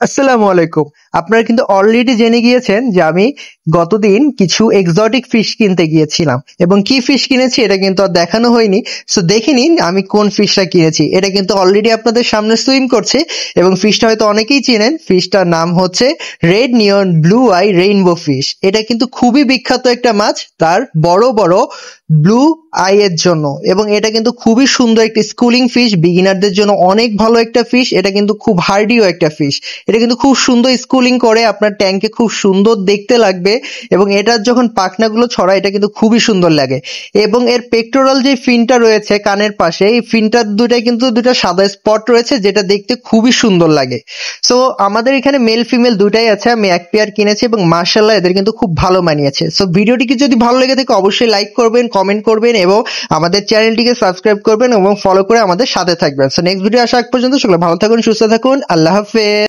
আসসালামু আলাইকুম। আপনারা কিন্তু অলরেডি জেনে গিয়েছেন যে আমি গতদিন কিছু এক্সোটিক ফিশ কিনতে গিয়েছিলাম এবং কি ফিশ কিনেছি এটা কিন্তু আর দেখানো হয়নি। সো দেখে নিন আমি কোন ফিশটা কিনেছি। এটা কিন্তু অলরেডি আপনাদের সামনে সুইম করছে এবং ফিশটা হয়তো অনেকেই চেনেন। ফিশটার নাম হচ্ছে red neon blue eye rainbow fish. এটা কিন্তু খুবই বিখ্যাত একটা মাছ তার বড় বড় ব্লু আই এর জন্য, এবং এটা কিন্তু খুবই সুন্দর একটি স্কুলিং ফিশ, বিগিনারদের জন্য অনেক ভালো একটা ফিশ। এটা কিন্তু খুব হার্ডিও একটা ফিশ। এটা কিন্তু খুব সুন্দর স্কুলিং করে, আপনার ট্যাঙ্কে খুব সুন্দর দেখতে লাগবে এবং এটার যখন পাখনাগুলো ছড়ায় এটা কিন্তু খুবই সুন্দর লাগে। এবং এর পেক্টোরাল যে ফিনটা রয়েছে কানের পাশে, এই ফিনটার দুটাই কিন্তু দুটা সাদা স্পট রয়েছে যেটা দেখতে খুবই সুন্দর লাগে। সো আমাদের এখানে মেল ফিমেল দুটাই আছে, আমি এক পেয়ার কিনেছি এবং মার্শাল্লাহ এদের কিন্তু খুব ভালো মানিয়েছে। সো ভিডিওটিকে যদি ভালো লেগে থাকে অবশ্যই লাইক করবেন, কমেন্ট করবেন এবং আমাদের চ্যানেলটিকে সাবস্ক্রাইব করবেন এবং ফলো করে আমাদের সাথে থাকবেন। সো নেক্সট ভিডিও আসা আগ পর্যন্ত সকলে ভালো থাকুন, সুস্থ থাকুন, আল্লাহ হাফেজ।